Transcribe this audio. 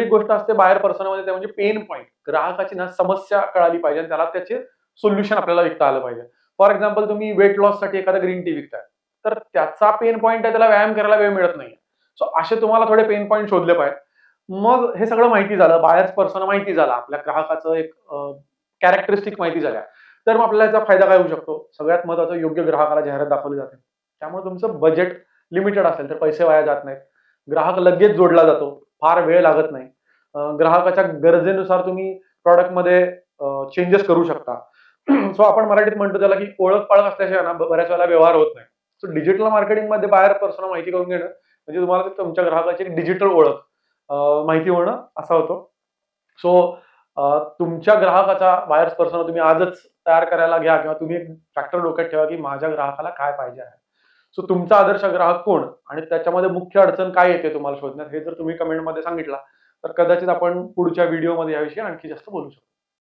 एक गोष्ट असते बायर पर्सनमध्ये ते म्हणजे पेन पॉइंट. ग्राहकाची ना समस्या कळाली पाहिजे आणि त्याला त्याचे सोल्युशन आपल्याला विकता आलं पाहिजे. फॉर एक्झाम्पल तुम्ही वेट लॉससाठी एखादा ग्रीन टी विकताय. तर त्याचा पेन पॉइंट आहे त्याला व्यायाम करायला वेळ मिळत नाही. सो असे तुम्हाला थोडे पेन पॉइंट शोधले पाहिजे. मग हे सगळं माहिती झालं, बायर्स पर्सोना माहिती झाला, आपल्या ग्राहकाचं एक कॅरेक्टरिस्टिक माहिती झाल्या. तर मग आपल्याला याचा फायदा काय होऊ शकतो? सगळ्यात महत्त्वाचं योग्य ग्राहकाला जाहिरात दाखवली जाते. त्यामुळे तुमचं बजेट लिमिटेड असेल तर पैसे वाया जात नाहीत. ग्राहक लगेच जोडला जातो. फार वेळ लागत नाही. ग्राहकाच्या गरजेनुसार तुम्ही प्रॉडक्टमध्ये चेंजेस करू शकता. सो आपण मराठीत म्हणतो त्याला, की ओळख-पाळख असल्याशिवाय ना बऱ्याच वेळेला व्यवहार होत नाही. सो डिजिटल मार्केटिंगमध्ये बायर पर्सोना माहिती करून घेणं म्हणजे तुम्हाला तुमच्या ग्राहकाची एक डिजिटल ओळख माहिती होणं असा होतो. सो तुमच्या ग्राहकाचा बायर्स पर्सोना तुम्ही आजच तयार करायला घ्या किंवा तुम्ही एक फॅक्टर डोक्यात ठेवा, की माझ्या ग्राहकाला काय पाहिजे आहे. सो तुमचा आदर्श ग्राहक कोण आणि त्याच्यामध्ये मुख्य अडचण काय येते तुम्हाला शोधण्यात, हे जर तुम्ही कमेंटमध्ये सांगितला, तर कदाचित आपण पुढच्या व्हिडिओमध्ये याविषयी आणखी जास्त बोलू शकतो.